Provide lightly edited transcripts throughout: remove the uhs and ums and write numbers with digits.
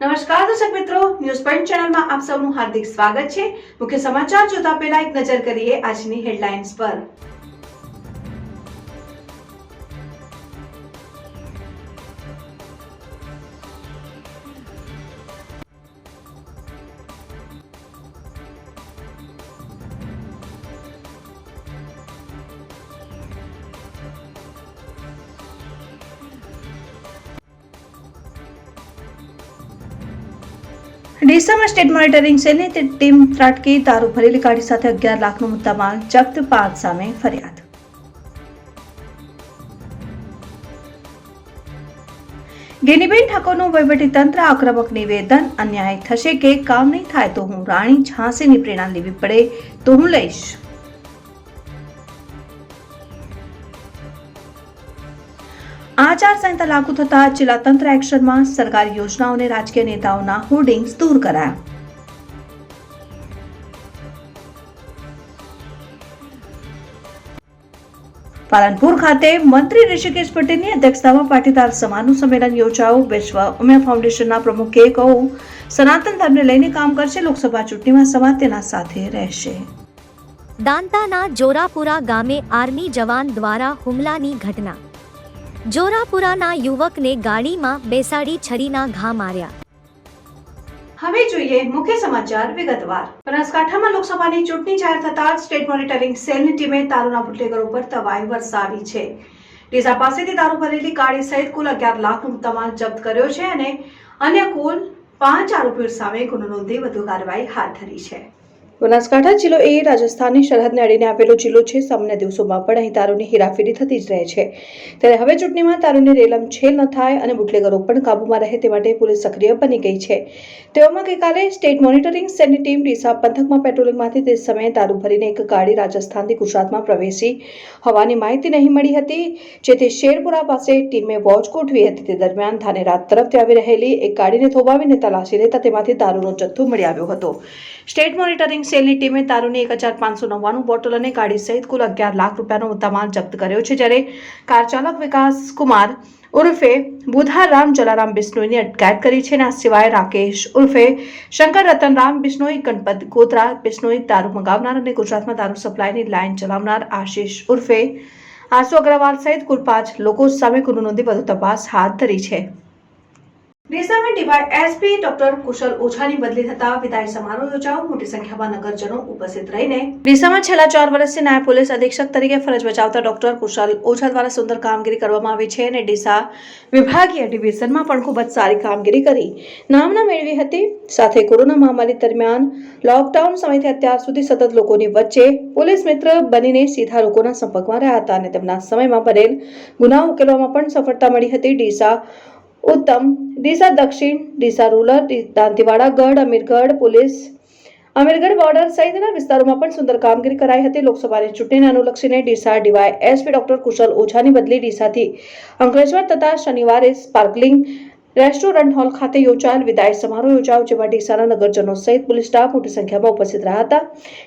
નમસ્કાર દર્શક મિત્રો, ન્યૂઝ પોઈન્ટ ચેનલમાં આપ સૌનું હાર્દિક સ્વાગત છે। મુખ્ય સમાચાર જોતા પહેલા એક નજર કરીએ આજની હેડલાઇન્સ પર। ડીસામાં સ્ટેટ મોનિટરિંગ સેલની ટીમ ત્રાટકી, દારૂ ભરેલી ગાડી સાથે 11 લાખનો મુદ્દામાલ જપ્ત, 5 સામે ફરિયાદ। ગેનીબેન ઠાકોરનું વહીવટીતંત્ર આક્રમક નિવેદન, અન્યાય થશે કે કામ નહીં થાય તો હું રાણી ઝાંસીની પ્રેરણા લેવી પડે તો હું લઈશ। આચારસંહિતા લાગુ થતા જિલ્લા તંત્ર એક્શનમાં, સરકારી યોજનાઓને રાજકીય નેતાઓના હોર્ડિંગ્સ દૂર કરાયા। પાલનપુર ખાતે મંત્રી ઋષિકેશ પટેલની અધ્યક્ષતામાં પાટીદાર સમાજનું સંમેલન યોજાયું। વિશ્વ ઉમિયા ફાઉન્ડેશનના પ્રમુખે કહ્યું, સનાતન ધર્મને લઈને કામ કરશે, લોકસભા ચૂંટણીમાં સમાજ તેના સાથે રહેશે। દાંતાના જોરાપુરા ગામે આર્મી જવાન દ્વારા હુમલાની ઘટના। જોરાપુરાના યુવકને ગાડીમાં બેસાડી છરીના ઘા માર્યા। હવે જોઈએ મુખ્ય સમાચાર વિગતવાર। બનાસકાંઠામાં લોકસભાની ચૂંટણી જાહેર થતા સ્ટેટ મોનિટરિંગ સેલની ટીમે દારૂના બુટલેગરો પર તવાઈ વરસાવી છે। ડીસા પાસેથી દારૂ ભરેલી ગાડી સહિત કુલ 11 લાખનો મુદ્દામાલ જપ્ત કર્યો છે અને અન્ય કુલ 5 આરોપીઓ સામે ગુનો નોંધી વધુ કાર્યવાહી હાથ ધરી છે। બનાસકાંઠા જિલ્લો એ રાજસ્થાનની સરહદને અડીને આવેલો જિલ્લો છે। સામાન્ય દિવસોમાં પણ અહીં દારૂની હેરાફેરી થતી જ રહે છે, ત્યારે હવે ચૂંટણીમાં દારૂની રેલમછેલ ન થાય અને બુટલેગરો પણ કાબૂમાં રહે તે માટે પોલીસ સક્રિય બની ગઈ છે। તેવામાં ગઈકાલે સ્ટેટ મોનિટરિંગ સેલની ટીમ ડીસા પંથકમાં પેટ્રોલિંગમાંથી તે સમયે દારૂ ભરીને એક ગાડી રાજસ્થાનથી ગુજરાતમાં પ્રવેશી હોવાની માહિતી નહીં મળી હતી, જેથી શેરપુરા પાસે ટીમે વોચ ગોઠવી હતી। તે દરમિયાન ધાનેરા તરફથી આવી રહેલી એક ગાડીને થોભાવીને તલાશી લેતા તેમાંથી દારૂનો જથ્થો મળી આવ્યો હતો। સ્ટેટ મોનિટરિંગ સેલની ટીમે દારૂની 1599 બોટલ અને ગાડી સહિત કુલ 11 લાખ રૂપિયાનો મુદ્દામાલ જપ્ત કર્યો છે, જ્યારે કાર ચાલક વિકાસ કુમાર ઉર્ફે બુધારામ જલારામ બિશ્નોઈની અટકાયત કરી છે। આ સિવાય રાકેશ ઉર્ફે શંકર રતનરામ બિશ્નોઈ, ગણપત ગોત્રા બિશ્નોઈ, દારૂ મંગાવનાર અને ગુજરાતમાં દારૂ સપ્લાયની લાઇન ચલાવનાર આશીષ ઉર્ફે આસુ અગ્રવાલ સહિત કુલ 5 લોકો સામે ગુનો નોંધી વધુ તપાસ હાથ ધરી છે। ડીસામાં ડીવાયએસપી ડોક્ટર કુશલ ઓઝાની બદલી થતા વિદાય સમારોહ યોજાયો। મોટી સંખ્યામાં નગરજનો ઉપસ્થિત રહીને ડીસામાં છેલ્લા 4 વર્ષથી નાયબ પોલીસ અધિક્ષક તરીકે ફરજ બજાવતા ડોક્ટર કુશલ ઓઝા દ્વારા સુંદર કામગીરી કરવામાં આવી છે અને ડીસા વિભાગીય ડિવિઝનમાં પણ ખૂબ જ સારી કામગીરી કરી નામના મેળવી હતી। સાથે કોરોના મહામારી દરમિયાન લોકડાઉન સમયથી અત્યાર સુધી સતત લોકોની વચ્ચે પોલીસ મિત્ર બનીને સીધા લોકોના સંપર્કમાં રહ્યા હતા અને તેમના સમયમાં બનેલ ગુનાઓ ઉકેલવામાં પણ સફળતા મળી હતી। ડીસા ઉત્તમ, ડીસા દક્ષિણ, ડીસા રૂરલ, દાંતીવાડા ગઢ, અમીરગઢ પોલીસ, અમીરગઢ બોર્ડર સહિતના વિસ્તારોમાં પણ સુંદર કામગીરી કરાઈ હતી। લોકસભાની ચૂંટણીને અનુલક્ષીને ડીસા ડીવાયએસપી ડોક્ટર કુશલ ઓઝાની બદલી ડીસાથી અંકલેશ્વર તથા શનિવારે સ્પાર્કલિંગ રેસ્ટોરન્ટ હોલ ખાતે યોજાયેલ વિદાય સમારોહ યોજાયો, જેમાં ડીસાના નગરજનો સહિત પોલીસ સ્ટાફ મોટી સંખ્યામાં ઉપસ્થિત રહ્યા હતા।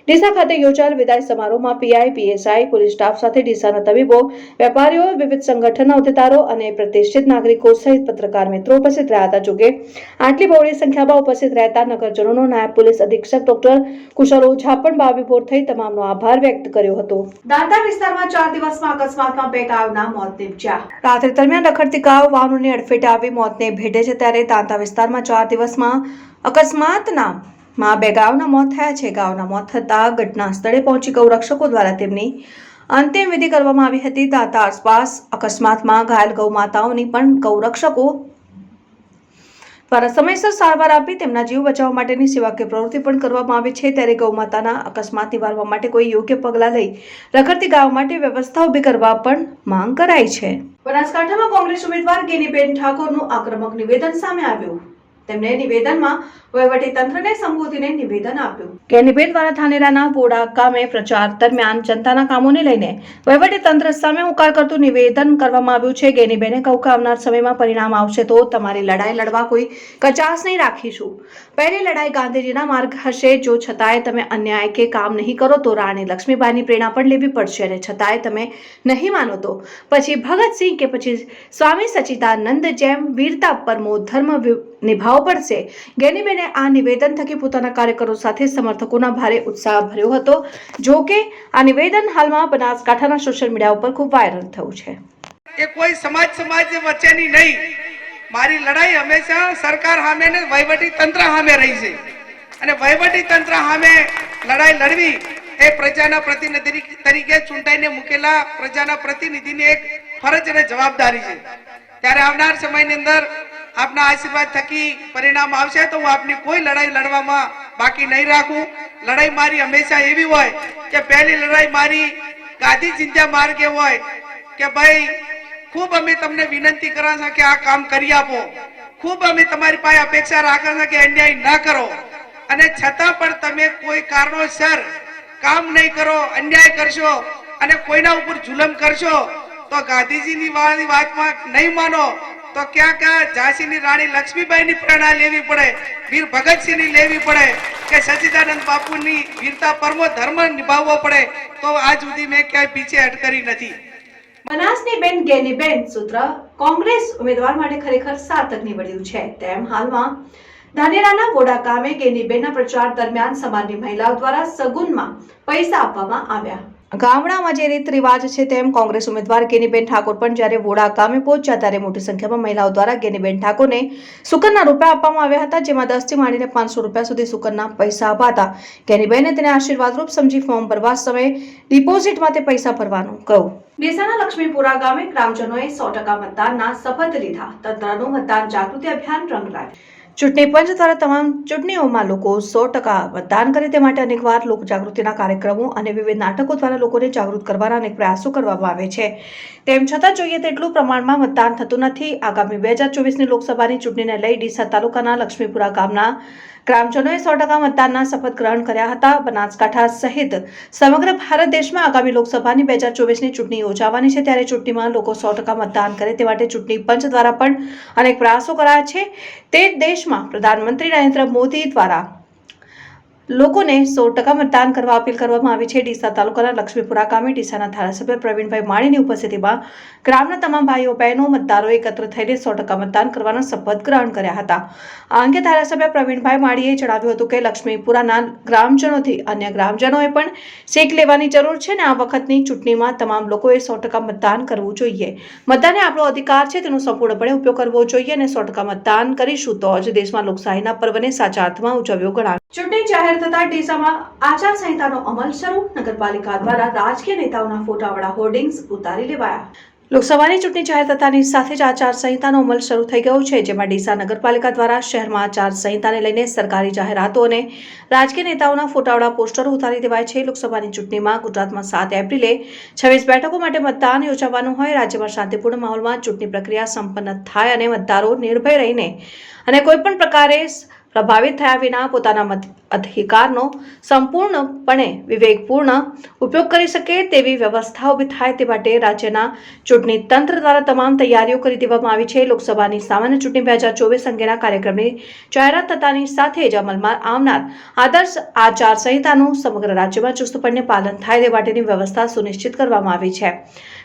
ડીસા ખાતે યોજાયેલ વિદાય સમારોહમાં પીઆઈ, પીએસઆઈ, પોલીસ સ્ટાફ સાથે ડીસાના તબીબો, વેપારીઓ, વિવિધ સંગઠનના હોદ્દેદારો અને પ્રતિષ્ઠિત નાગરિકો સહિત પત્રકાર મિત્રો ઉપસ્થિત રહ્યા હતા। જોકે આટલી બહોળી સંખ્યામાં ઉપસ્થિત રહેતા નગરજનોનો નાયબ પોલીસ અધિક્ષક ડોક્ટર કુશલ ઓઝા પણ ભાવવિભોર થઈ તમામનો આભાર વ્યક્ત કર્યો હતો। દાંતા વિસ્તારમાં 4 દિવસમાં અકસ્માતમાં 2 ગાયોના મોત નીપજ્યા। રાત્રિ દરમિયાન રખડતી ગાયો વાહનોની અડફેટે આવી મોતને ભેટે છે, ત્યારે દાંતા વિસ્તારમાં 4 દિવસમાં અકસ્માતમાં 2 ગાયોના મોત થયા છે। ગાયોના મોત થતા ઘટના સ્થળે પહોંચી ગૌરક્ષકો દ્વારા તેમની અંતિમ વિધિ કરવામાં આવી હતી। દાંતા આસપાસ અકસ્માતમાં ઘાયલ ગૌ માતાઓની પણ ગૌરક્ષકો દ્વારા સમયસર સારવાર આપી તેમના જીવ બચાવવા માટેની સેવાકીય પ્રવૃત્તિ પણ કરવામાં આવી છે। ત્યારે ગૌ માતાના અકસ્માત નિવારવા માટે કોઈ યોગ્ય પગલાં લઈ રખડતી ગાયો માટે વ્યવસ્થા ઊભી કરવા પણ માંગ કરાઈ છે। બનાસકાંઠામાં કોંગ્રેસ ઉમેદવાર ગેનીબેન ઠાકોરનું આક્રમક નિવેદન સામે આવ્યું। તેમણે નિવેદનમાં વહીવટીતંત્રને સંબોધીને નિવેદન આપ્યું। ગેનીબેન દ્વારા ધાનેરાના બોડા ગામે પ્રચાર દરમિયાન જનતાના કામોને લઈને વહીવટીતંત્ર સામે હુંકાર કરતું નિવેદન કરવામાં આવ્યું છે। ગેનીબેને કહ્યું કે આવનાર સમયમાં પરિણામ આવશે તો તમારી લડાઈ લડવા કોઈ કચાશ નહીં રાખીશું। પહેલી લડાઈ ગાંધીજીના માર્ગ હશે। જો છતાંય તમે અન્યાય કે કામ નહીં કરો તો રાણી લક્ષ્મીબાઈની પ્રેરણા પણ લેવી પડશે અને છતાંય તમે નહીં માનો તો પછી ભગતસિંહ કે પછી સ્વામી સચ્ચિદાનંદ જેમ વીરતા પરમો ધર્મ નિભાવવો પડશે। ગેનીબેને આ નિવેદન થકી પોતાના કાર્યકરો સાથે સમર્થકોના ભારે ઉત્સાહ ભર્યો હતો। જો કે આ નિવેદન હાલમાં બનાસકાંઠાના સોશિયલ મીડિયા ઉપર ખૂબ વાયરલ થયું છે। એ કોઈ સમાજ વચ્ચેની નહીં, મારી લડાઈ હંમેશા સરકાર સામે ને વહીવટી તંત્ર સામે રહી છે અને વહીવટી તંત્ર સામે લડાઈ લડવી એ પ્રજાના પ્રતિનિધિ તરીકે ચૂંટાઈને મૂકેલા પ્રજાના પ્રતિનિધિની એક ફરજ અને જવાબદારી છે। ત્યારે આવનાર સમયની અંદર આપના આશીર્વાદ થકી પરિણામ આવશે તો હું આપની કોઈ લડાઈ લડવામાં બાકી નહીં રાખું। લડાઈ મારી હંમેશા એવી હોય કે પહેલી લડાઈ મારી ગાંધી ચિંતા માર્ગે હોય કે ભાઈ ખૂબ અમે તમને વિનંતી કરા છે કે આ કામ કરી આપો, ખૂબ અમે તમારી પાસે અપેક્ષા રાખે છે કે અન્યાય ના કરો, અને છતાં પણ તમે કોઈ કારણોસર કામ નહીં કરો, અન્યાય કરશો અને કોઈના ઉપર જુલમ કરશો તો ગાંધીજીની વાતમાં નહીં માનો તો ક્યાંક ઝાંસીની રાણી લક્ષ્મીબાઈની પ્રેરણા લેવી પડે, વીર ભગતસિંહની લેવી પડે કે સચ્ચિદાનંદ બાપુની વીરતા પરમો ધર્મ નિભાવવો પડે, તો આજ સુધી મેં ક્યાંય પીછેહટ કરી નથી। બનાસની બેન ગેનીબેન સૂત્ર કોંગ્રેસ ઉમેદવાર માટે ખરેખર સાર્થક નીવડ્યું છે। તેમ હાલમાં ધાનેરાના વોડા ગામે ગેનીબેનના પ્રચાર દરમિયાન સમાજની મહિલાઓ દ્વારા સગુનમાં પૈસા આપવામાં આવ્યા। ગામડામાં જે રીત રિવાજ છે તેમ કોંગ્રેસ ઉમેદવાર ગેનીબેન ઠાકોર પણ જ્યારે વોડા ગામે પહોંચ્યા ત્યારે મોટી સંખ્યામાં મહિલાઓ દ્વારા ગેનીબેન ઠાકોરને સુકનના રૂપિયા આપવામાં આવ્યા હતા, જેમાં 10 થી માંડીને 500 રૂપિયા સુધી સુકનના પૈસા અપાતા। ગેનીબેને તેને આશીર્વાદરૂપ સમજી ફોર્મ ભરવા સમયે ડિપોઝિટમાં તે પૈસા ભરવાનું કહ્યું। ડીસાના લક્ષ્મીપુરા ગામે ગ્રામજનોએ 100% મતદાનના શપથ લીધા। તંત્રનું મતદાન જાગૃતિ અભિયાન રંગ લાવ્યું। ચૂંટણી પંચ દ્વારા તમામ ચૂંટણીઓમાં લોકો 100% મતદાન કરે તે માટે અનેકવાર લોક જાગૃતિના કાર્યક્રમો અને વિવિધ નાટકો દ્વારા લોકોને જાગૃત કરવાના અનેક પ્રયાસો કરવામાં આવે છે। તેમ છતાં જોઈએ તેટલું પ્રમાણમાં મતદાન થતું નથી। આગામી 2024ની લોકસભાની ચૂંટણીને લઈ ડીસા તાલુકાના લક્ષ્મીપુરા ગામના ગ્રામજનોએ 100% મતદાનના શપથ ગ્રહણ કર્યા હતા। બનાસકાંઠા સહિત સમગ્ર ભારત દેશમાં આગામી લોકસભાની 2024ની ચૂંટણી યોજાવાની છે, ત્યારે ચૂંટણીમાં લોકો 100% મતદાન કરે તે માટે ચૂંટણી પંચ દ્વારા પણ અનેક પ્રયાસો કરાયા છે। તે દેશમાં પ્રધાનમંત્રી નરેન્દ્ર મોદી દ્વારા લોકોને 100% મતદાન કરવા અપીલ કરવામાં આવી છે। ડીસા તાલુકાના લક્ષ્મીપુરા ગામે ડીસાના ધારાસભ્ય પ્રવીણભાઈ માળીની ઉપસ્થિતિમાં ગ્રામના તમામ ભાઈઓ બહેનો મતદારો એકત્ર થઈને 100% મતદાન કરવાના શપથ ગ્રહણ કર્યા હતા। આ અંગે ધારાસભ્ય પ્રવીણભાઈ માળીએ જણાવ્યું હતું કે લક્ષ્મીપુરાના ગ્રામજનોથી અન્ય ગ્રામજનોએ પણ શીખ લેવાની જરૂર છે અને આ વખતની ચૂંટણીમાં તમામ લોકોએ 100% મતદાન કરવું જોઈએ। મતદાન એ આપણો અધિકાર છે, તેનો સંપૂર્ણપણે ઉપયોગ કરવો જોઈએ અને 100% મતદાન કરીશું તો જ દેશમાં લોકશાહીના પર્વને સાચા અર્થમાં ઉજવ્યો ગણાય। ચૂંટણી જાહેર થતા ડીસામાં આચાર સંહિતાનો અમલ શરૂ। નગરપાલિકા દ્વારા રાજકીય નેતાઓના ફોટાવાળા હોર્ડિંગ્સ ઉતારી લેવાયા। લોકસભાની ચૂંટણી જાહેર થતાની સાથે જ આચાર સંહિતાનો અમલ શરૂ થઈ ગયો છે, જેમાં ડીસા નગરપાલિકા દ્વારા શહેરમાં આચાર સંહિતાને લઈને સરકારી જાહેરાતો અને રાજકીય નેતાઓના ફોટાવાળા પોસ્ટરો ઉતારી દેવાય છે। લોકસભાની ચૂંટણીમાં ગુજરાતમાં 7 એપ્રિલે 26 બેઠકો માટે મતદાન યોજાવાનું હોય। રાજ્યમાં શાંતિપૂર્ણ માહોલમાં ચૂંટણી પ્રક્રિયા સંપન્ન થાય અને મતદારો નિર્ભય રહીને અને કોઈપણ પ્રકારે પ્રભાવિત થયા વિના પોતાના મત અધિકારનો સંપૂર્ણપણે વિવેકપૂર્ણ ઉપયોગ કરી શકે તેવી વ્યવસ્થા ઊભી થાય તે માટે રાજ્યના ચૂંટણી તંત્ર દ્વારા તમામ તૈયારીઓ કરી દેવામાં આવી છે। લોકસભાની સામાન્ય ચૂંટણી 2024 અંગેના કાર્યક્રમની જાહેરાત થતાની સાથે જ અમલમાં આવનાર આદર્શ આચાર સંહિતાનું સમગ્ર રાજ્યમાં ચુસ્તપણે પાલન થાય તે માટેની વ્યવસ્થા સુનિશ્ચિત કરવામાં આવી છે।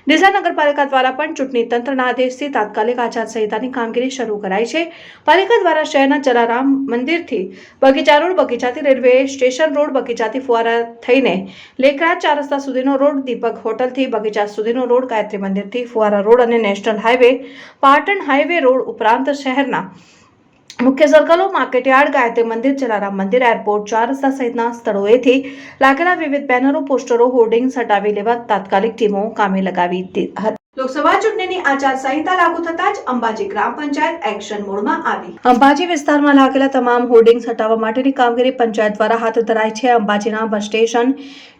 ડીસા નગરપાલિકા દ્વારા પણ ચૂંટણી તંત્રના આદેશથી તાત્કાલિક આચાર સંહિતાની કામગીરી શરૂ કરાઈ છે। પાલિકા દ્વારા શહેરના જલારામ મંદિરથી બગીચા રોડ, બગીચાથી રેલવે સ્ટેશન રોડ, બગીચાથી ફુવારા થઈને લેખરાજ 4 રસ્તા સુધીનો રોડ, દીપક હોટલથી બગીચા સુધીનો રોડ, ગાયત્રી મંદિરથી ફુવારા રોડ અને national highway, Patan highway road ઉપરાંત શહેરના મુખ્ય સર્કલો, માર્કેટયાર્ડ, ગાયત્રી મંદિર, જલારામ મંદિર, એરપોર્ટ, 4 રસ્તા સહિતના સ્થળોએથી લાગેલા વિવિધ બેનરો, પોસ્ટરો, હોર્ડિંગ્સ હટાવી લેવા તાત્કાલિક ટીમો કામે લગાવી હતી। લોકસભા ચૂંટણીની આચાર સંહિતા લાગુ થતાં જ અંબાજી ગ્રામ પંચાયત એક્શન મોડમાં આવી। અંબાજી વિસ્તારમાં લાગેલા તમામ હોર્ડિંગ્સ હટાવવા માટેની કામગીરી પંચાયત દ્વારા હાથ ધરાઈ છે। અંબાજીના બસ સ્ટેશન,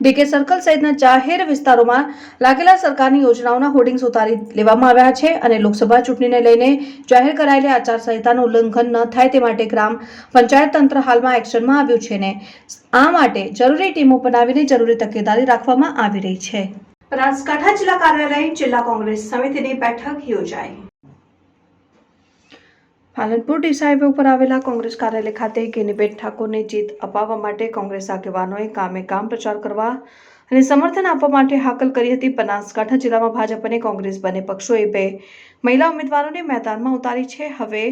ડીકે સર્કલ સહિતના જાહેર વિસ્તારોમાં લાગેલા સરકારની યોજનાઓના હોર્ડિંગ્સ ઉતારી લેવામાં આવ્યા છે અને લોકસભા ચૂંટણીને લઈને જાહેર કરાયેલી આચાર સંહિતાનું ઉલ્લંઘન ન થાય તે માટે ગ્રામ પંચાયત તંત્ર હાલમાં એક્શનમાં આવ્યું છે ને આ માટે જરૂરી ટીમો બનાવીને જરૂરી તકેદારી રાખવામાં આવી રહી છે। બનાસકાંઠા જિલ્લા કાર્યાલય જિલ્લા કોંગ્રેસ સમિતિની બેઠક યોજાઈ। પાલનપુર ડીસા હાઈવે ઉપર આવેલા કોંગ્રેસ કાર્યાલય ખાતે ગેનીબેન ઠાકોરને જીત અપાવવા માટે કોંગ્રેસ આગેવાનોએ ગામે ગામ પ્રચાર કરવા અને સમર્થન આપવા માટે હાકલ કરી હતી। બનાસકાંઠા જિલ્લામાં ભાજપ અને કોંગ્રેસ બંને પક્ષોએ 2 મહિલા ઉમેદવારોને મેદાનમાં ઉતારી છે। હવે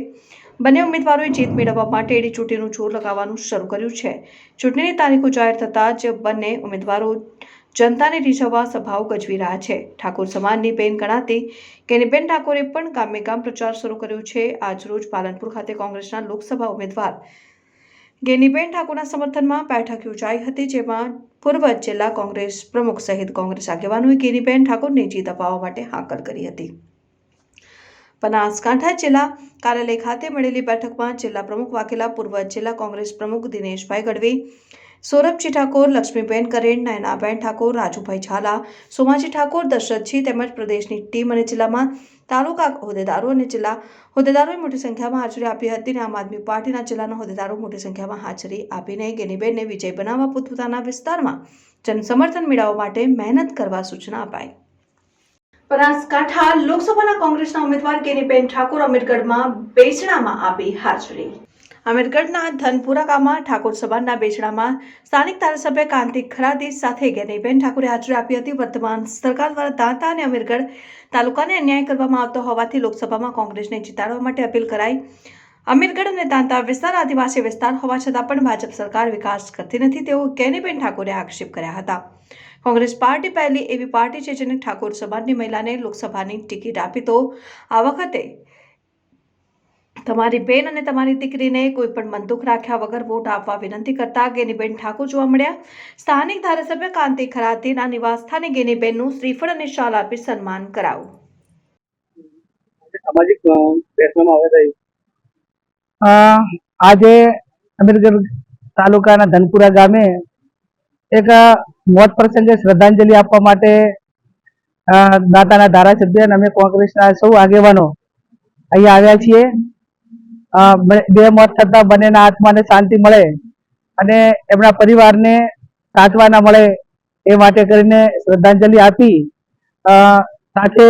બંને ઉમેદવારોએ જીત મેળવવા માટે એડી ચૂંટણીનું જોર લગાવવાનું શરૂ કર્યું છે. ચૂંટણીની તારીખો જાહેર થતાં જ બંને ઉમેદવારો જનતાને રીઝવવા સભાઓ ગજવી રહ્યા છે. ઠાકોર સમાજની બેન ગણાતી ગેનીબેન ઠાકોરે પણ ગામે ગામ પ્રચાર શરૂ કર્યો છે. આજરોજ પાલનપુર ખાતે કોંગ્રેસના લોકસભા ઉમેદવાર ગેનીબેન ઠાકોરના સમર્થનમાં બેઠક યોજાઈ હતી, જેમાં પૂર્વ જિલ્લા કોંગ્રેસ પ્રમુખ સહિત કોંગ્રેસ આગેવાનોએ ગેનીબેન ઠાકોરને જીત અપાવવા માટે હાકલ કરી હતી. બનાસકાંઠા જિલ્લા કાર્યાલય ખાતે મળેલી બેઠકમાં જિલ્લા પ્રમુખ વાઘેલા, પૂર્વ જિલ્લા કોંગ્રેસ પ્રમુખ દિનેશભાઈ ગઢવી, સૌરભજી ઠાકોર, લક્ષ્મીબેન કરેણ, નયનાબેન ઠાકોર, રાજુભાઈ ઝાલા, સોમાજી ઠાકોર, દશરથજી તેમજ પ્રદેશની ટીમ અને જિલ્લામાં તાલુકા હોદ્દેદારો અને જિલ્લા હોદ્દેદારોએ મોટી સંખ્યામાં હાજરી આપી હતી અને આમ આદમી પાર્ટીના જિલ્લાના હોદ્દેદારો મોટી સંખ્યામાં હાજરી આપીને ગેનીબેનને વિજય બનાવવા પોતપોતાના વિસ્તારમાં જનસમર્થન મેળવવા માટે મહેનત કરવા સૂચના અપાઈ. બનાસકાંઠા લોકસભાના કોંગ્રેસના ઉમેદવાર ગેનીબેન ઠાકોર અમીરગઢમાં બેસણામાં આપી હાજરી. અમીરગઢના ધનપુરા ગામમાં ઠાકોર સમાજના બેસણામાં સ્થાનિક ધારાસભ્ય કાંતિ ખરાદી સાથે ગેનીબેન ઠાકોરે હાજરી આપી હતી. વર્તમાન સરકાર દ્વારા દાંતા અને અમીરગઢ તાલુકાને અન્યાય કરવામાં આવતો હોવાથી લોકસભામાં કોંગ્રેસને જીતાડવા માટે અપીલ કરાઈ. અમીરગઢ અને દાંતા વિસ્તાર આદિવાસી વિસ્તાર હોવા છતાં પણ ભાજપ સરકાર વિકાસ કરતી નથી તેવો ગેનીબેન ઠાકોરે આક્ષેપ કર્યા હતા. કોંગ્રેસ પાર્ટી પહેલી એવી પાર્ટી છે જેને ઠાકોર સમાજની મહિલાને લોકસભાની ટિકિટ આપી, તો આ વખતે તમારી બેન અને તમારી દીકરીને કોઈ પણ બંદૂક રાખ્યા વગર વોટ આપવા વિનંતી કરતા ગેનીબેન ઠાકોર જોવા મળ્યા. સ્થાનિક ધારાસભ્ય કાંતિ ખરાદીના નિવાસ સ્થાને ગેનીબેનનું શ્રીફળ અને શાલ આપી સન્માન કરાવું. સામાજિક બેસવામાં આવે છે. આજે અમીરગઢ તાલુકાના ધનપુરા ગામે એક મોત પ્રસંગે શ્રદ્ધાંજલિ આપવા માટે દાંતાના ધારાસભ્ય અને અમે કોંગ્રેસના સૌ આગેવાનો અહીંયા આવ્યા છીએ. બે મોત થતા બંનેના આત્માને શાંતિ મળે અને એમના પરિવારને સાંત્વના મળે એ માટે કરીને શ્રદ્ધાંજલિ આપી સાથે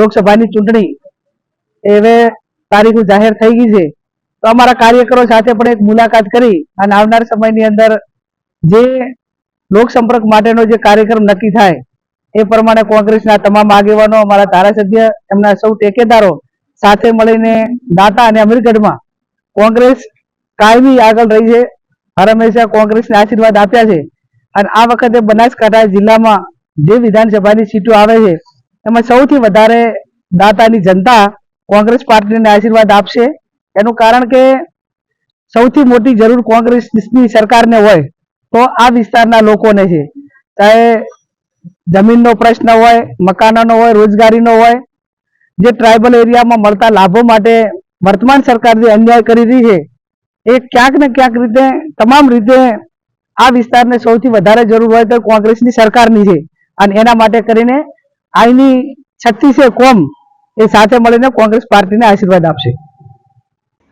લોકસભાની ચૂંટણી હવે તારીખો જાહેર થઈ ગઈ છે, તો અમારા કાર્યકરો સાથે પણ એક મુલાકાત કરી અને આવનાર સમયની અંદર જે લોકસંપર્ક માટેનો જે કાર્યક્રમ નક્કી થાય એ પ્રમાણે કોંગ્રેસના તમામ આગેવાનો, અમારા ધારાસભ્ય, એમના સૌ ટેકેદારો સાથે મળીને દાંતા અને અમીરગઢમાં કોંગ્રેસ કાયમી આગળ રહી છે. હર હંમેશા કોંગ્રેસને આશીર્વાદ આપ્યા છે અને આ વખતે બનાસકાંઠા જિલ્લામાં જે વિધાનસભાની સીટો આવે છે એમાં સૌથી વધારે દાંતાની જનતા કોંગ્રેસ પાર્ટીને આશીર્વાદ આપશે. એનું કારણ કે સૌથી મોટી જરૂર કોંગ્રેસની સરકારને હોય તો આ વિસ્તારના લોકોને છે. ચાહે જમીનનો પ્રશ્ન હોય, મકાનોનો હોય, રોજગારીનો હોય, જે ટ્રાઇબલ એરિયામાં મળતા લાભો માટે વર્તમાન સરકાર જે અન્યાય કરી રહી છે એ ક્યાંક ને ક્યાંક રીતે તમામ રીતે આ વિસ્તારને સૌથી વધારે જરૂર હોય તો કોંગ્રેસની સરકારની છે અને એના માટે કરીને અહીંની 36 કોમ એ સાથે મળીને કોંગ્રેસ પાર્ટીને આશીર્વાદ આપશે.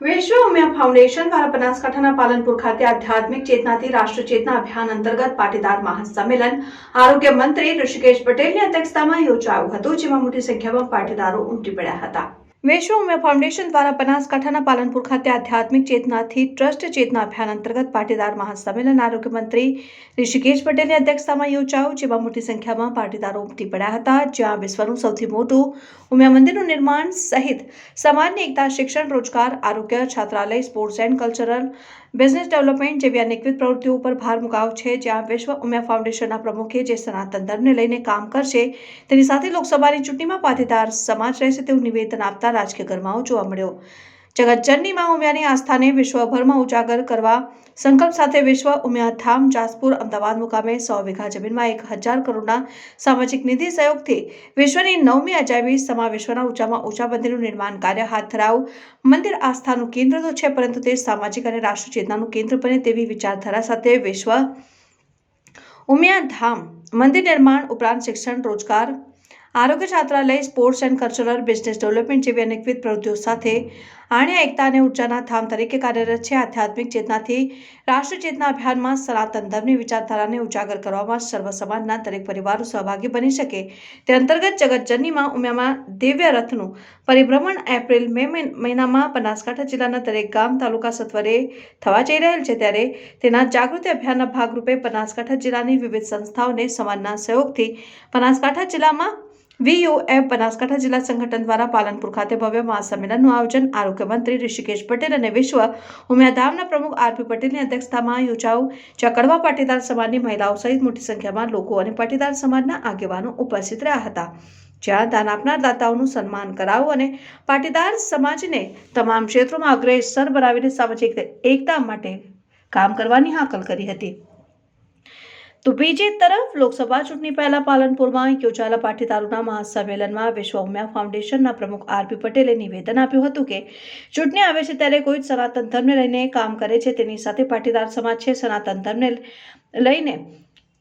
વિશ્વ ઉમિયા ફાઉન્ડેશન દ્વારા બનાસકાંઠાના પાલનપુર ખાતે આધ્યાત્મિક ચેતનાથી રાષ્ટ્ર ચેતના અભિયાન અંતર્ગત પાટીદાર મહાસંમેલન આરોગ્ય મંત્રી ઋષિકેશ પટેલની અધ્યક્ષતામાં યોજાયું હતું, જેમાં મોટી સંખ્યામાં પાટીદારો ઉમટી પડ્યા હતા. વિશ્વ ઉમિયા ફાઉન્ડેશન દ્વારા બનાસકાંઠાના પાલનપુર ખાતે આધ્યાત્મિક ચેતનાથી ટ્રસ્ટ ચેતના અભિયાન અંતર્ગત પાટીદાર મહાસંમેલન આરોગ્ય મંત્રી ઋષિકેશ પટેલની અધ્યક્ષતામાં યોજાયું, જેમાં મોટી સંખ્યામાં પાટીદારો ઉમટી પડ્યા હતા. જ્યાં વિશ્વનું સૌથી મોટું ઉમિયા મંદિરનું નિર્માણ સહિત સમાજની એકતા, શિક્ષણ, રોજગાર, આરોગ્ય, છાત્રાલય, sports and cultural, business development જેવી અનેકવિધ પ્રવૃત્તિઓ ઉપર ભાર મુકાયો છે. જ્યાં વિશ્વ ઉમિયા ફાઉન્ડેશનના પ્રમુખે જે સનાતન ધર્મને લઈને કામ કરશે તેની સાથે લોકસભાની ચૂંટણીમાં પાટીદાર સમાજ રહેશે તેવું નિવેદન આપતા રાજકીય ગરમાવો જોવા મળ્યો. જગતજનની માં ઉમિયાની આસ્થાને વિશ્વભરમાં ઉજાગર કરવા સંકલ્પ સાથે વિશ્વ ઉમિયા ધામ જાસપુર અમદાવાદ મુકામે 100 વીઘા જમીનમાં 1000 કરોડના સામાજિક નિધિ સહયોગથી વિશ્વની 9મી અજાયબી સમા વિશ્વના ઊંચામાં ઊંચા મંદિરનું નિર્માણ કાર્ય હાથ ધરાવું. મંદિર આસ્થાનું કેન્દ્ર તો છે, પરંતુ તે સામાજિક અને રાષ્ટ્ર ચેતનાનું કેન્દ્ર બને તેવી વિચારધારા સાથે વિશ્વ ઉમિયા ધામ મંદિર નિર્માણ ઉપરાંત શિક્ષણ, રોજગાર, આરોગ્ય, છાત્રાલય, sports and cultural, business development જેવી અનેકવિધ પ્રવૃત્તિઓ સાથે આણ્યા એકતા અને ઉર્જાના ધામ તરીકે કાર્યરત છે. આધ્યાત્મિક ચેતનાથી રાષ્ટ્ર ચેતના અભિયાનમાં સનાતન ધર્મની વિચારધારાને ઉજાગર કરવામાં સર્વ સમાજના દરેક પરિવારો સહભાગી બની શકે તે અંતર્ગત જગતજનનીમાં ઉમિયામાં દિવ્ય રથનું પરિભ્રમણ એપ્રિલ-મે મહિનામાં બનાસકાંઠા જિલ્લાના દરેક ગામ, તાલુકા સત્વરે થવા જઈ રહેલ છે. ત્યારે તેના જાગૃતિ અભિયાનના ભાગરૂપે બનાસકાંઠા જિલ્લાની વિવિધ સંસ્થાઓને સમાજના સહયોગથી બનાસકાંઠા જિલ્લામાં VUF બનાસકાંઠા જિલ્લા સંગઠન દ્વારા પાલનપુર ખાતે ભવ્ય મહાસંમેલનનું આયોજન આરોગ્ય મંત્રી ઋષિકેશ પટેલ અને વિશ્વ ઉમિયાધામના પ્રમુખ RP પટેલની અધ્યક્ષતામાં યોજાયું, જ્યાં કડવા પાટીદાર સમાજની મહિલાઓ સહિત મોટી સંખ્યામાં લોકો અને પાટીદાર સમાજના આગેવાનો ઉપસ્થિત રહ્યા હતા, જ્યાં દાન આપનાર દાતાઓનું સન્માન કરાયું અને પાટીદાર સમાજને તમામ ક્ષેત્રોમાં અગ્રેસર બનાવીને સામાજિક એકતા માટે કામ કરવાની હાકલ કરી હતી. તો બીજી તરફ લોકસભા ચૂંટણી પહેલા પાલનપુરમાં યોજાયેલા પાટીદારોના મહાસંમેલનમાં વિશ્વ ઉમિયા ફાઉન્ડેશનના પ્રમુખ RP પટેલે નિવેદન આપ્યું હતું કે ચૂંટણી આવે છે ત્યારે કોઈ સનાતન ધર્મને લઈને કામ કરે છે તેની સાથે પાટીદાર સમાજ છે. સનાતન ધર્મને લઈને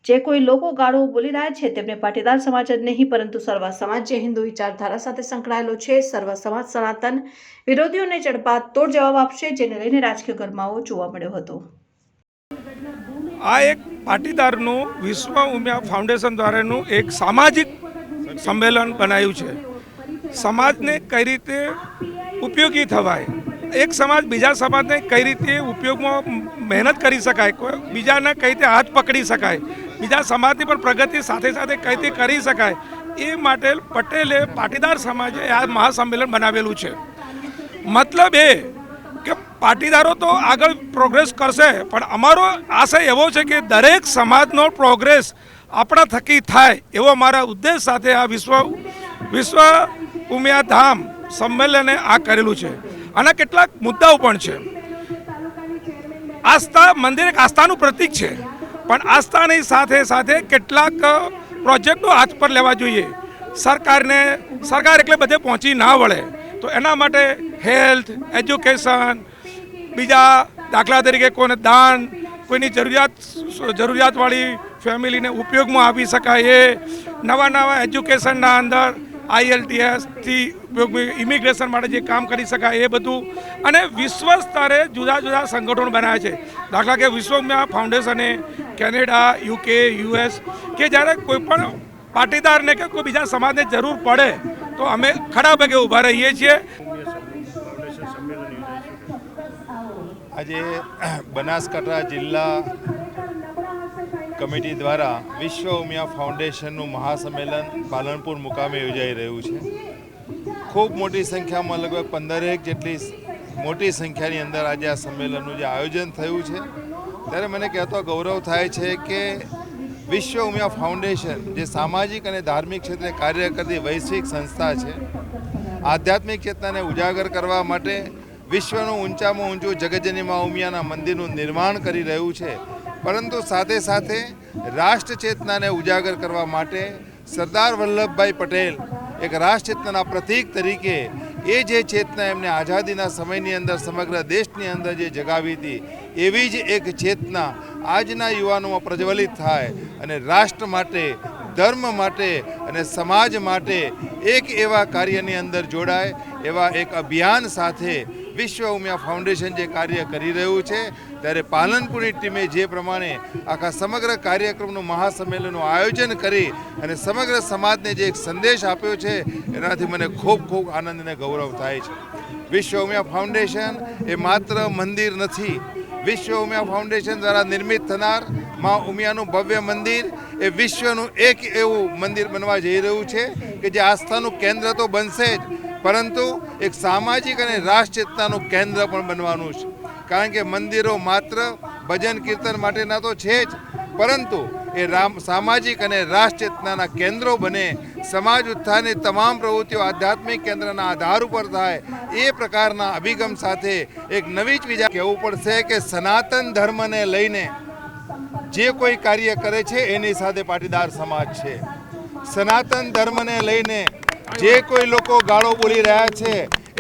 જે કોઈ લોકો ગાળો બોલી રહ્યા છે તેમને પાટીદાર સમાજ જ નહીં પરંતુ સર્વ સમાજ જે હિન્દુ વિચારધારા સાથે સંકળાયેલો છે, સર્વ સમાજ સનાતન વિરોધીઓને જડબાતોડ જવાબ આપશે, જેને લઈને રાજકીય ગરમાવો જોવા મળ્યો હતો. આ એક પાટીદારનું વિશ્વ ઉમિયા ફાઉન્ડેશન દ્વારાનું એક સામાજિક સંમેલન બનાવ્યું છે. સમાજને કઈ રીતે ઉપયોગી થવાય, એક સમાજ બીજા સમાજને કઈ રીતે ઉપયોગમાં મહેનત કરી શકાય, બીજાને કઈ રીતે હાથ પકડી શકાય, બીજા સમાજની પણ પ્રગતિ સાથે સાથે કઈ રીતે કરી શકાય, એ માટે પટેલે પાટીદાર સમાજે આ મહાસંમેલન બનાવેલું છે. મતલબ એ કે પાટીદારો તો આગળ પ્રોગ્રેસ કરશે, પણ અમારો આશય એવો છે કે દરેક સમાજનો પ્રોગ્રેસ આપણા થકી થાય એવો મારા ઉદ્દેશ સાથે આ વિશ્વ ઉમિયા ધામ સંમેલને આ કરેલું છે. આના કેટલાક મુદ્દાઓ પણ છે. આસ્થા, મંદિર એક આસ્થાનું પ્રતીક છે, પણ આસ્થાની સાથે સાથે કેટલાક પ્રોજેક્ટો હાથ પર લેવા જોઈએ. સરકાર એટલે બધે પહોંચી ના વળે, તો એના માટે હેલ્થ, એજ્યુકેશન, બીજા દાખલા તરીકે કોઈને દાન, કોઈની જરૂરિયાતવાળી ફેમિલીને ઉપયોગમાં આવી શકાય એ નવા એજ્યુકેશનના અંદર IELTSથી ઇમિગ્રેશન માટે જે કામ કરી શકાય એ બધું, અને વિશ્વ સ્તરે જુદા જુદા સંગઠનો બનાવ્યા છે. દાખલા કે વિશ્વ ઉમિયા ફાઉન્ડેશને કેનેડા, UK, US કે જ્યારે કોઈ પણ પાટીદારને કે કોઈ બીજા સમાજને જરૂર પડે તો અમે ખડા પગે ઊભા રહીએ છીએ. આજે બનાસકાંઠા જિલ્લા કમિટી દ્વારા વિશ્વ ઉમિયા ફાઉન્ડેશનનું મહાસંમેલન પાલનપુર મુકામે યોજાઈ રહ્યું છે. ખૂબ મોટી સંખ્યામાં, લગભગ 15 જેટલી મોટી સંખ્યાની અંદર આજે આ સંમેલનનું જે આયોજન થયું છે, ત્યારે મને કહેતો ગૌરવ થાય છે કે વિશ્વ ઉમિયા ફાઉન્ડેશન જે સામાજિક અને ધાર્મિક ક્ષેત્રે કાર્ય કરતી વૈશ્વિક સંસ્થા છે, આધ્યાત્મિક ચેતનાને ઉજાગર કરવા માટે વિશ્વનું ઊંચામાં ઊંચું જગતજનની મા ઉમિયાના મંદિરનું નિર્માણ કરી રહ્યું છે, પરંતુ સાથે સાથે રાષ્ટ્ર ચેતનાને ઉજાગર કરવા માટે સરદાર વલ્લભભાઈ પટેલ એક રાષ્ટ્ર ચેતનાના પ્રતીક તરીકે એ જે ચેતના એમને આઝાદીના સમયની અંદર સમગ્ર દેશની અંદર જે જગાવી હતી, એવી જ એક ચેતના આજના યુવાનોમાં પ્રજ્વલિત થાય અને રાષ્ટ્ર માટે, ધર્મ માટે અને સમાજ માટે એક એવા કાર્યની અંદર જોડાય, એવા એક અભિયાન સાથે વિશ્વ ઉમિયા ફાઉન્ડેશન જે કાર્ય કરી રહ્યું છે, ત્યારે પાલનપુરની ટીમે જે પ્રમાણે આખા સમગ્ર કાર્યક્રમનું મહાસંમેલનનું આયોજન કરી અને સમગ્ર સમાજને જે એક સંદેશ આપ્યો છે, એનાથી મને ખૂબ ખૂબ આનંદ અને ગૌરવ થાય છે. વિશ્વ ઉમિયા ફાઉન્ડેશન એ માત્ર મંદિર નથી. વિશ્વ ઉમિયા ફાઉન્ડેશન દ્વારા નિર્મિત થનાર મા ઉમિયાનું ભવ્ય મંદિર એ વિશ્વનું એક એવું મંદિર બનવા જઈ રહ્યું છે કે જે આસ્થાનું કેન્દ્ર તો બનશે જ, પરંતુ એક સામાજિક અને રાષ્ટ્ર ચેતનાનું કેન્દ્ર પણ બનવાનું છે. કારણ કે મંદિરો માત્ર ભજન કીર્તન માટેના તો છે જ, પરંતુ એ સામાજિક અને રાષ્ટ્ર ચેતનાના કેન્દ્રો બને, સમાજ ઉત્થાનની તમામ પ્રવૃત્તિઓ આધ્યાત્મિક કેન્દ્રના આધાર ઉપર થાય, એ પ્રકારના અભિગમ સાથે એક નવી જ વિચાર કહેવું પડશે કે સનાતન ધર્મને લઈને જે કોઈ કાર્ય કરે છે એની સાથે પાટીદાર સમાજ છે. સનાતન ધર્મને લઈને જે કોઈ લોકો ગાળો બોલી રહ્યા છે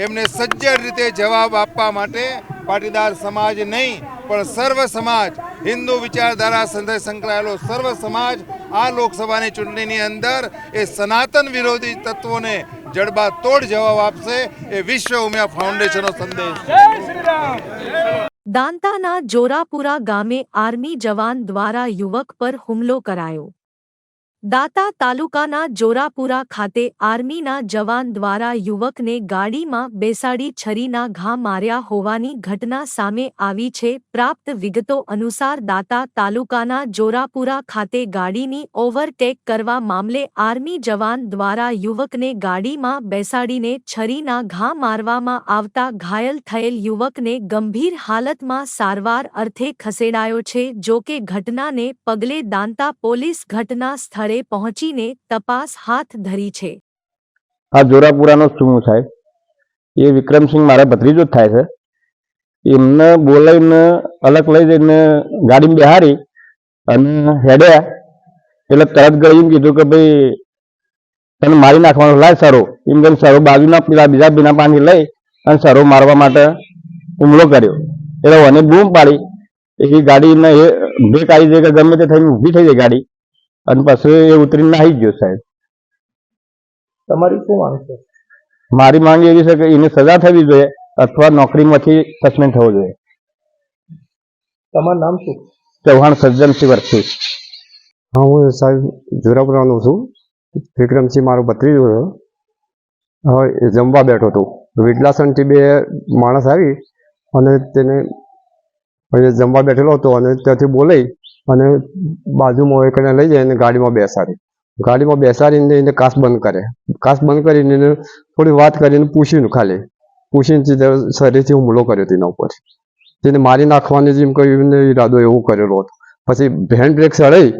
એમને સજ્જડ રીતે જવાબ આપવા માટે પાટીદાર સમાજ નહીં પણ સર્વ સમાજ, હિન્દુ વિચારધારા સાથે સંકળાયેલો સર્વ સમાજ આ લોકસભાની ચૂંટણીની અંદર એ સનાતન વિરોધી તત્વોને જડબાતોડ જવાબ આપશે. એ વિશ્વ ઉમિયા ફાઉન્ડેશનનો સંદેશ. દાંતાના જોરાપુરા ગામે આર્મી જવાન દ્વારા યુવક પર હુમલો કરાયો. દાતા તાલુકાના જોરાપુરા ખાતે આર્મીના જવાન દ્વારા યુવકને ગાડીમાં બેસાડી છરીના ઘા માર્યા હોવાની ઘટના સામે આવી છે. પ્રાપ્ત વિગતો અનુસાર દાતા તાલુકાના જોરાપુરા ખાતે ગાડીની ઓવરટેક કરવા મામલે આર્મી જવાન દ્વારા યુવકને ગાડીમાં બેસાડીને છરીના ઘા મારવામાં આવતા ઘાયલ થયેલ યુવકને ગંભીર હાલતમાં સારવાર અર્થે ખસેડાયો છે. જો કે ઘટનાને પગલે દાંતા પોલીસ ઘટના સ્થળે પહોંચીને તપાસ હાથ ધરી છે. આ જોરાપુરાનો શું સાહેબ એ વિક્રમસિંહ મારા ભત્રીજો જ થાય છે. એમને બોલાવીને અલગ લઈ જઈને ગાડીમાં બેહારી અને હેડ્યા એટલે તરત ગઈ એમ કીધું કે ભાઈ તને મારી નાખવાનો લાય સરો એમ કરીને સરો બાજુના પેલા બીજા બીના પાણી લઈ અને સરો મારવા માટે હુમલો કર્યો. એટલે મને બૂમ પાડી એ ગાડીને એ બ્રેક આવી જાય કે ગમે તે થઈને ઊભી થઈ જાય ગાડી અને પછી એ ઉતરીને નાહી ગયો સાહેબ. તમારી શું માંગ છે? મારી માંગ એવી છે કે એને સજા થવી જોઈએ અથવા નોકરીમાંથી સસ્પેન્ડ થવો જોઈએ. તમારું નામ શું? ચૌહાણ સજ્જનસિંહ વરસી. હા, હું સાહેબ જોરાપુરાનો છું. વિક્રમસિંહ મારો ભત્રીજો છે. હવે એ જમવા બેઠો હતો. વિડલાસણથી બે માણસ આવી અને તેને જમવા બેઠેલો હતો અને ત્યાંથી બોલાઈ અને બાજુમાં એકને લઈ જાય અને ગાડીમાં બેસાડી. ગાડીમાં બેસાડીને એને કાચ બંધ કરે. કાચ બંધ કરીને એને થોડી વાત કરીને પૂછ્યું ખાલી. પૂછીને શરીરથી હુમલો કર્યો તેના ઉપર. તેને મારી નાખવાની જેમ કહ્યું ઈરાદો એવો કરેલો હતો. પછી હેન્ડ બ્રેક સળાઈ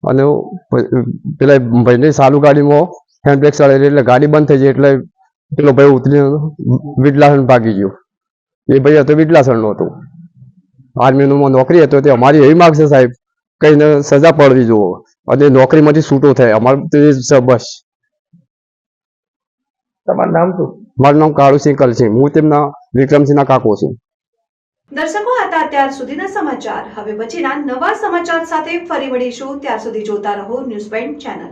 અને પેલા ભાઈને ચાલુ ગાડીમાં હેન્ડ બ્રેક સળાઈ એટલે ગાડી બંધ થઈ ગઈ એટલે પેલો ભાઈ ઉતરીને વિડલાસણ ભાગી ગયો. એ ભાઈ હતો વિડલાસણનો હતો. આર્મીમાં નોકરી હતો. તે અમારી એવી માગ છે સાહેબ કઈને સજા પડવી જોવો અને નોકરીમાંથી છૂટો થાય અમારે તો બસ. તમારું નામ શું? મારું નામ કાળુસિંહ કલસિંહ. હું તેમના વિક્રમસિંહના કાકો છું. દર્શકો હતા અત્યાર સુધીના સમાચાર. હવે પછીના નવા સમાચાર સાથે ફરી મળીશું. ત્યાર સુધી જોતા રહો ન્યૂઝ બેન્ડ ચેનલ.